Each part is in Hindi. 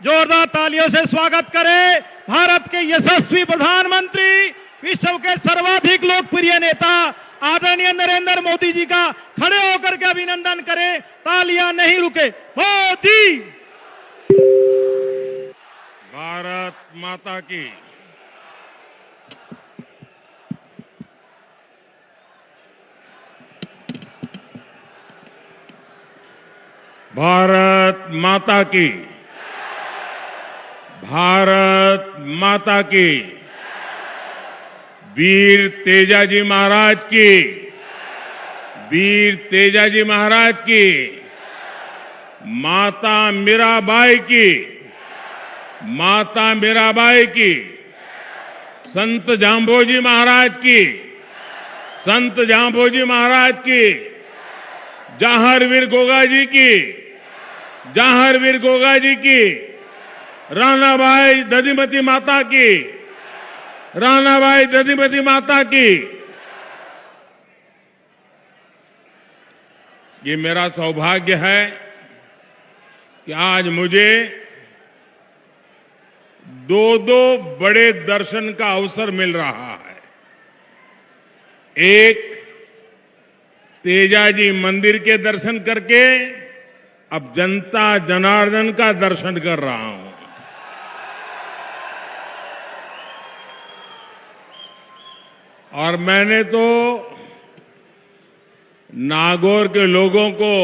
जोरदार तालियों से स्वागत करें भारत के यशस्वी प्रधानमंत्री, विश्व के सर्वाधिक लोकप्रिय नेता आदरणीय नरेंद्र मोदी जी का खड़े होकर के अभिनंदन करें। तालियां नहीं रुके। मोदी। भारत माता की। भारत माता की। भारत माता की। वीर तेजाजी महाराज की। वीर तेजाजी महाराज की। माता मीराबाई की। माता मीराबाई की। संत जांबोजी महाराज की। संत जांबोजी महाराज की। जवाहरवीर गोगा जी की। जवाहरवीर गोगा जी की। रानाबाई दधिमती माता की। रानाबाई दधिमती माता की। ये मेरा सौभाग्य है कि आज मुझे दो बड़े दर्शन का अवसर मिल रहा है। एक, तेजाजी मंदिर के दर्शन करके अब जनता जनार्दन का दर्शन कर रहा हूं। और मैंने तो नागौर के लोगों को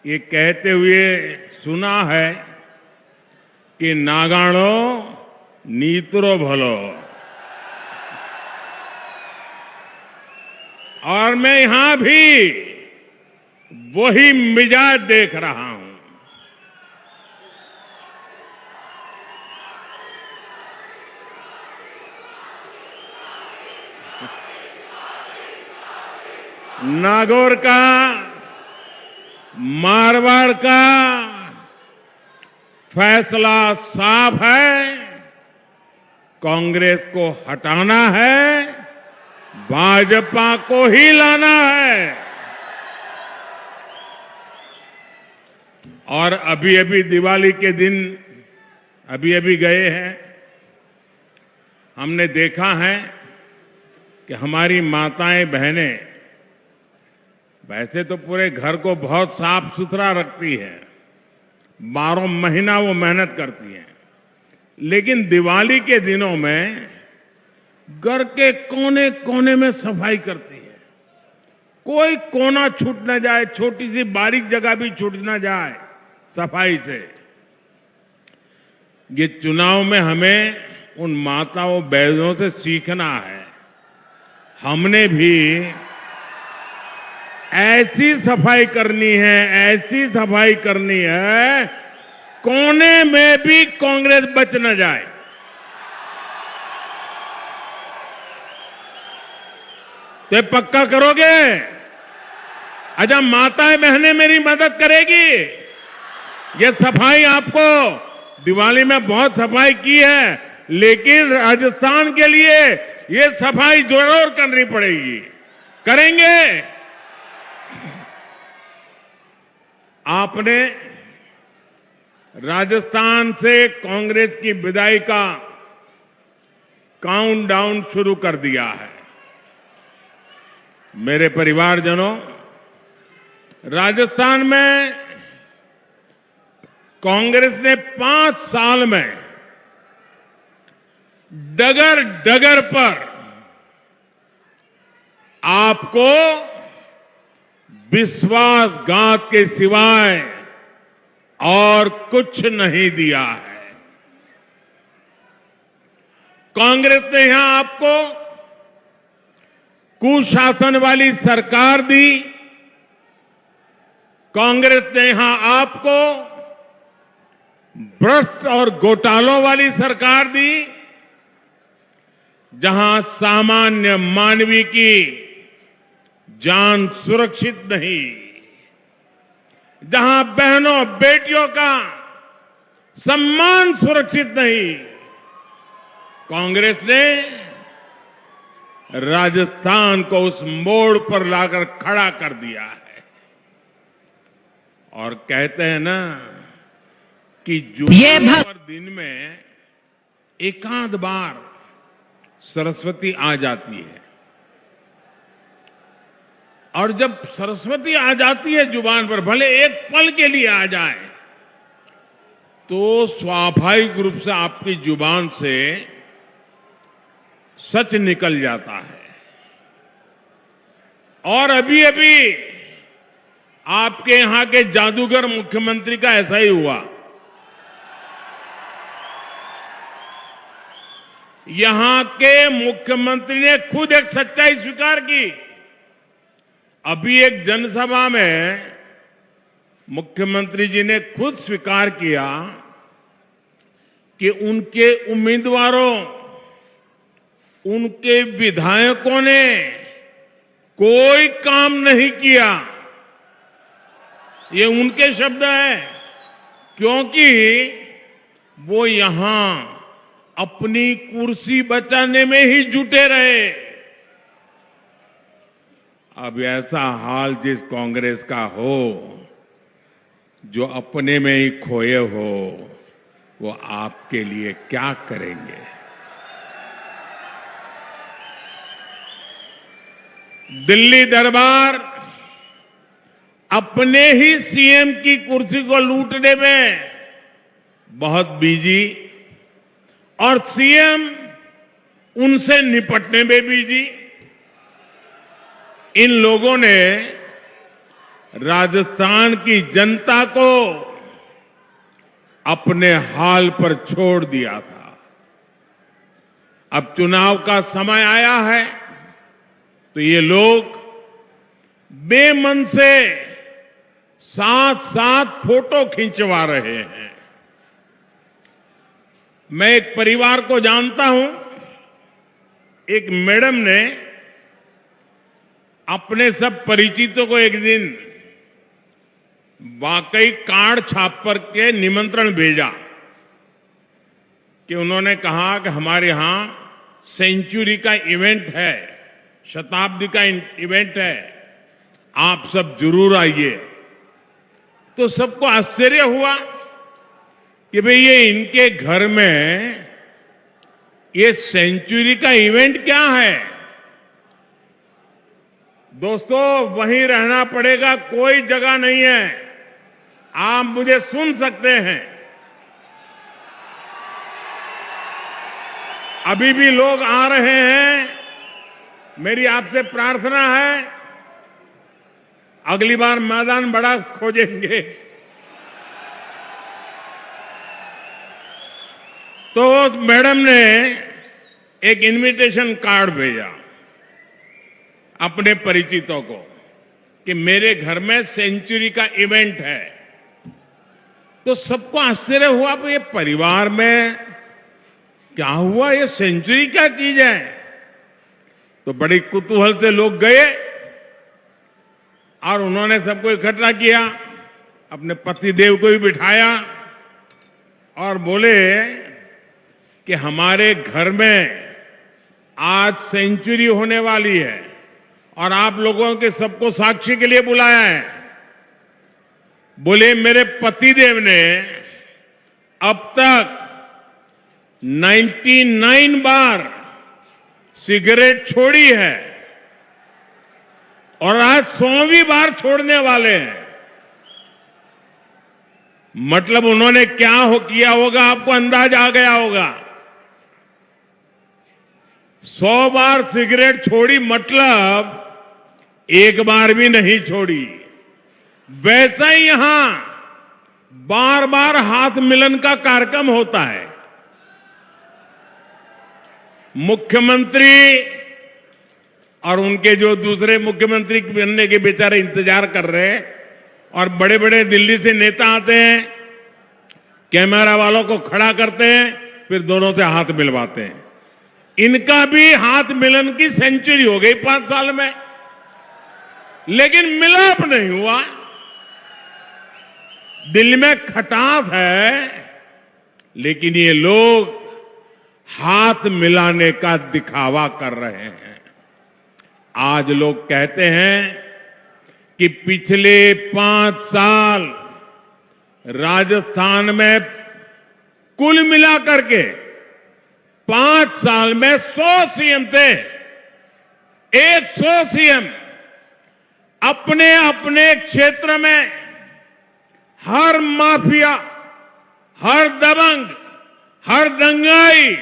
ये कहते हुए सुना है कि नागाणो नीतरो भलो। और मैं यहां भी वही मिजाज देख रहा हूं। नागौर का, मारवाड़ का फैसला साफ है। कांग्रेस को हटाना है, भाजपा को ही लाना है। और अभी अभी दिवाली के दिन अभी गए हैं। हमने देखा है कि हमारी माताएं बहनें वैसे तो पूरे घर को बहुत साफ सुथरा रखती हैं, 12 महीना वो मेहनत करती हैं, लेकिन दिवाली के दिनों में घर के कोने कोने में सफाई करती है। कोई कोना छूट न जाए, छोटी सी बारीक जगह भी छूट न जाए सफाई से। ये चुनाव में हमें उन माताओं बहनों से सीखना है। हमने भी ऐसी सफाई करनी है, ऐसी सफाई करनी है, कोने में भी कांग्रेस बच न जाए। तो पक्का करोगे? अच्छा, माताएं बहनें मेरी मदद करेगी। ये सफाई आपको दिवाली में बहुत सफाई की है, लेकिन राजस्थान के लिए ये सफाई जरूर करनी पड़ेगी। करेंगे? आपने राजस्थान से कांग्रेस की विदाई का काउंटडाउन शुरू कर दिया है। मेरे परिवारजनों, राजस्थान में कांग्रेस ने 5 साल में डगर डगर पर आपको विश्वासघात के सिवाय और कुछ नहीं दिया है। कांग्रेस ने यहां आपको कुशासन वाली सरकार दी। कांग्रेस ने यहां आपको भ्रष्ट और घोटालों वाली सरकार दी, जहां सामान्य मानवी की जान सुरक्षित नहीं, जहां बहनों बेटियों का सम्मान सुरक्षित नहीं। कांग्रेस ने राजस्थान को उस मोड़ पर लाकर खड़ा कर दिया है। और कहते हैं ना, कि जुलाई और दिन में एकाध बार सरस्वती आ जाती है, और जब सरस्वती आ जाती है जुबान पर, भले एक पल के लिए आ जाए, तो स्वाभाविक रूप से आपकी जुबान से सच निकल जाता है। और अभी अभी आपके यहां के जादूगर मुख्यमंत्री का ऐसा ही हुआ। यहां के मुख्यमंत्री ने खुद एक सच्चाई स्वीकार की। अभी एक जनसभा में मुख्यमंत्री जी ने खुद स्वीकार किया कि उनके उम्मीदवारों, उनके विधायकों ने कोई काम नहीं किया। ये उनके शब्द हैं, क्योंकि वो यहां अपनी कुर्सी बचाने में ही जुटे रहे। अब ऐसा हाल जिस कांग्रेस का हो, जो अपने में ही खोए हो, वो आपके लिए क्या करेंगे? दिल्ली दरबार अपने ही सीएम की कुर्सी को लूटने में बहुत बिजी, और सीएम उनसे निपटने में बिजी। इन लोगों ने राजस्थान की जनता को अपने हाल पर छोड़ दिया था। अब चुनाव का समय आया है, तो ये लोग बेमन से साथ साथ फोटो खिंचवा रहे हैं। मैं एक परिवार को जानता हूं। एक मैडम ने अपने सब परिचितों को एक दिन वाकई कार्ड छाप कर के निमंत्रण भेजा कि उन्होंने कहा कि हमारे यहां सेंचुरी का इवेंट है, शताब्दी का इवेंट है, आप सब जरूर आइए। तो सबको आश्चर्य हुआ कि भाई ये इनके घर में ये सेंचुरी का इवेंट क्या है? दोस्तों, वहीं रहना पड़ेगा, कोई जगह नहीं है। आप मुझे सुन सकते हैं। अभी भी लोग आ रहे हैं। मेरी आपसे प्रार्थना है, अगली बार मैदान बड़ा खोजेंगे तो मैडम ने एक इनविटेशन कार्ड भेजा अपने परिचितों को कि मेरे घर में सेंचुरी का इवेंट है। तो सबको आश्चर्य हुआ कि ये परिवार में क्या हुआ, ये सेंचुरी क्या चीज है? तो बड़ी कुतूहल से लोग गए और उन्होंने सबको इकट्ठा किया, अपने पतिदेव को भी बिठाया और बोले कि हमारे घर में आज सेंचुरी होने वाली है और आप लोगों के सबको साक्षी के लिए बुलाया है। बोले मेरे पतिदेव ने अब तक 99 बार सिगरेट छोड़ी है और आज 100वीं बार छोड़ने वाले हैं। मतलब उन्होंने क्या किया होगा, आपको अंदाज आ गया होगा। 100 बार सिगरेट छोड़ी मतलब एक बार भी नहीं छोड़ी। वैसा ही यहां बार बार हाथ मिलन का कार्यक्रम होता है। मुख्यमंत्री और उनके जो दूसरे मुख्यमंत्री बनने के बेचारे इंतजार कर रहे हैं, और बड़े बड़े दिल्ली से नेता आते हैं, कैमरा वालों को खड़ा करते हैं, फिर दोनों से हाथ मिलवाते हैं। इनका भी हाथ मिलन की सेंचुरी हो गई 5 साल में, लेकिन मिलाप नहीं हुआ। दिल में खटास है, लेकिन ये लोग हाथ मिलाने का दिखावा कर रहे हैं। आज लोग कहते हैं कि पिछले 5 साल राजस्थान में कुल मिलाकर के 5 साल में 100 सीएम थे। 100 सीएम अपने अपने क्षेत्र में हर माफिया, हर दबंग, हर दंगाई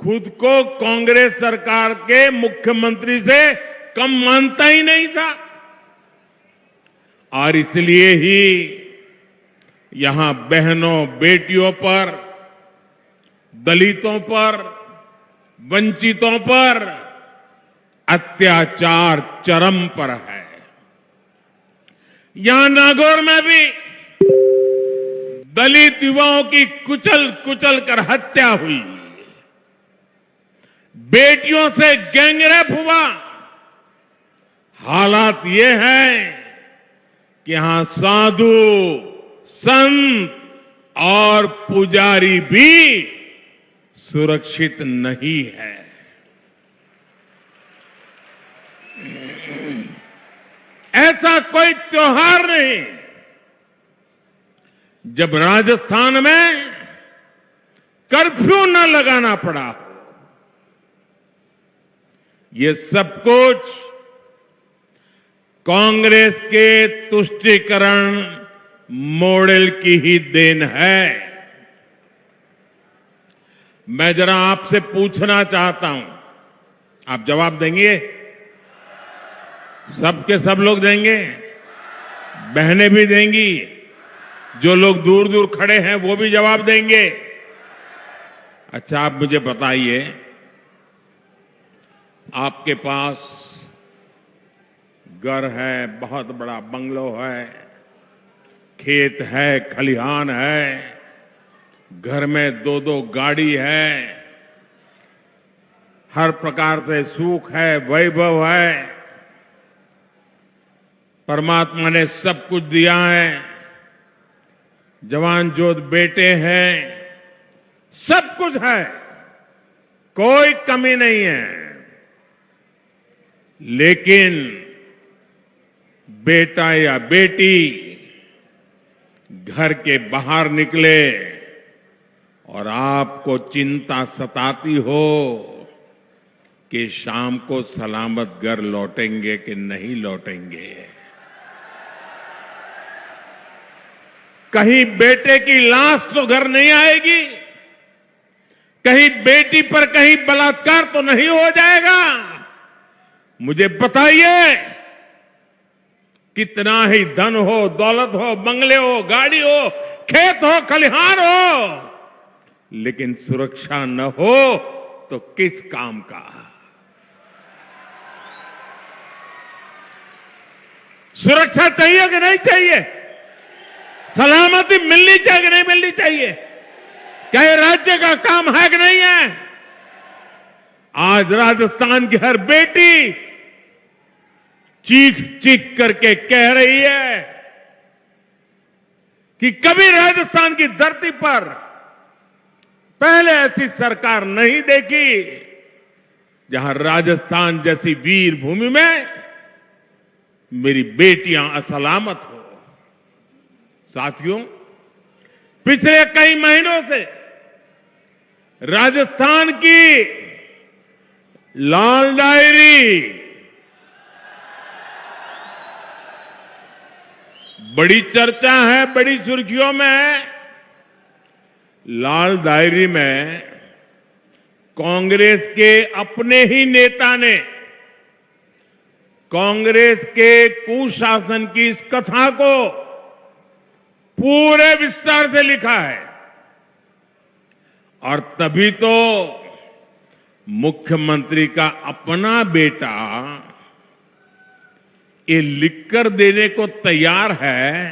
खुद को कांग्रेस सरकार के मुख्यमंत्री से कम मानता ही नहीं था। और इसलिए ही यहां बहनों बेटियों पर, दलितों पर, वंचितों पर अत्याचार चरम पर है। यहां नागौर में भी दलित युवाओं की कुचल कुचल कर हत्या हुई, बेटियों से गैंगरेप हुआ। हालात ये है कि यहां साधु, संत और पुजारी भी सुरक्षित नहीं है। ऐसा कोई त्योहार नहीं जब राजस्थान में कर्फ्यू न लगाना पड़ा हो। ये सब कुछ कांग्रेस के तुष्टीकरण मॉडल की ही देन है। मैं जरा आपसे पूछना चाहता हूं, आप जवाब देंगे? सबके सब लोग देंगे? बहनें भी देंगी? जो लोग दूर दूर खड़े हैं वो भी जवाब देंगे? अच्छा, आप मुझे बताइए, आपके पास घर है, बहुत बड़ा बंगलो है, खेत है, खलिहान है, घर में 2-2 गाड़ी है, हर प्रकार से सुख है, वैभव है, परमात्मा ने सब कुछ दिया है, जवान जोध बेटे हैं, सब कुछ है, कोई कमी नहीं है। लेकिन बेटा या बेटी घर के बाहर निकले और आपको चिंता सताती हो कि शाम को सलामत घर लौटेंगे कि नहीं लौटेंगे। कहीं बेटे की लाश तो घर नहीं आएगी, कहीं बेटी पर कहीं बलात्कार तो नहीं हो जाएगा। मुझे बताइए, कितना ही धन हो, दौलत हो, बंगले हो, गाड़ी हो, खेत हो, खलिहान हो, लेकिन सुरक्षा न हो तो किस काम का? सुरक्षा चाहिए कि नहीं चाहिए? सलामती मिलनी चाहिए कि नहीं मिलनी चाहिए? क्या ये राज्य का काम है कि नहीं है? आज राजस्थान की हर बेटी चीख चीख करके कह रही है कि कभी राजस्थान की धरती पर पहले ऐसी सरकार नहीं देखी जहां राजस्थान जैसी वीर भूमि में मेरी बेटियां असलामत हो। साथियों, पिछले कई महीनों से राजस्थान की लाल डायरी बड़ी चर्चा है, बड़ी सुर्खियों में है। लाल डायरी में कांग्रेस के अपने ही नेता ने कांग्रेस के कुशासन की इस कथा को पूरे विस्तार से लिखा है। और तभी तो मुख्यमंत्री का अपना बेटा ये लिखकर देने को तैयार है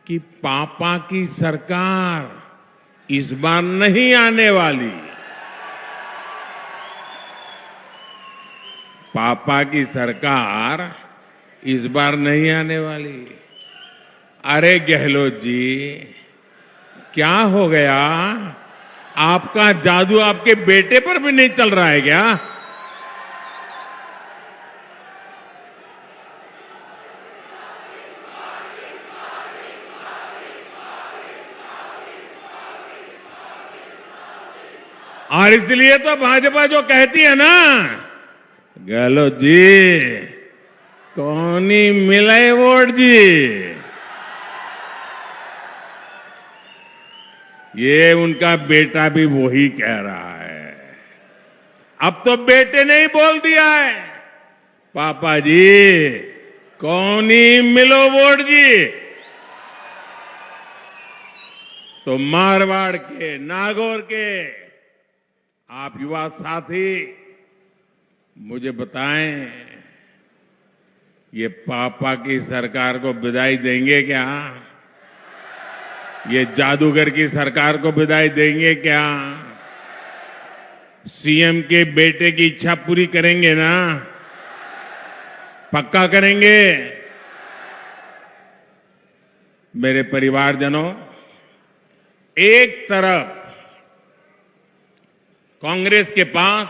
कि पापा की सरकार इस बार नहीं आने वाली। पापा की सरकार इस बार नहीं आने वाली। अरे गहलोत जी, क्या हो गया? आपका जादू आपके बेटे पर भी नहीं चल रहा है क्या? और इसलिए तो भाजपा जो कहती है ना, गहलोत जी कोनी मिले वोट जी, ये उनका बेटा भी वही कह रहा है। अब तो बेटे ने ही बोल दिया है, पापा जी कोनी मिलो वोट जी। तो मारवाड़ के, नागौर के आप युवा साथी मुझे बताएं, ये पापा की सरकार को विदाई देंगे क्या? ये जादूगर की सरकार को विदाई देंगे क्या? सीएम के बेटे की इच्छा पूरी करेंगे ना? पक्का करेंगे? मेरे परिवारजनों, एक तरफ कांग्रेस के पास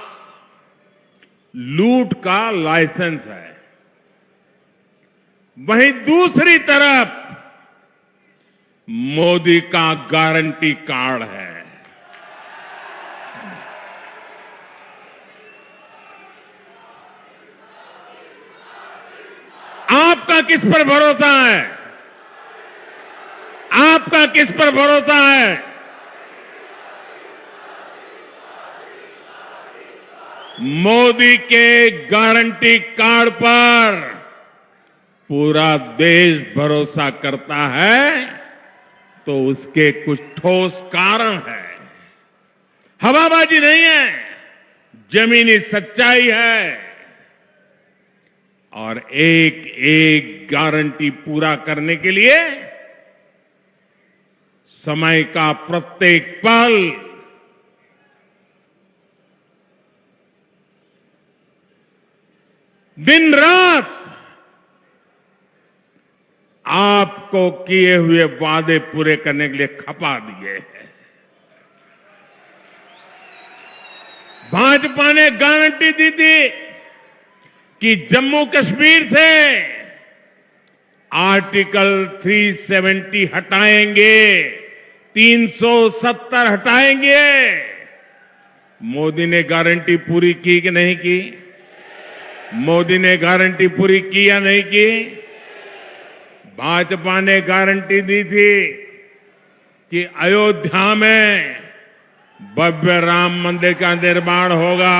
लूट का लाइसेंस है, वहीं दूसरी तरफ मोदी का गारंटी कार्ड है। आपका किस पर भरोसा है? आपका किस पर भरोसा है? मोदी के गारंटी कार्ड पर पूरा देश भरोसा करता है, तो उसके कुछ ठोस कारण है। हवाबाजी नहीं है, जमीनी सच्चाई है। और एक एक गारंटी पूरा करने के लिए समय का प्रत्येक पल दिन रात आपको किए हुए वादे पूरे करने के लिए खपा दिए हैं। भाजपा ने गारंटी दी थी कि जम्मू कश्मीर से आर्टिकल 370 हटाएंगे, 370 हटाएंगे। मोदी ने गारंटी पूरी की कि नहीं की? मोदी ने गारंटी पूरी की या नहीं की? भाजपा ने गारंटी दी थी कि अयोध्या में भव्य राम मंदिर का निर्माण होगा।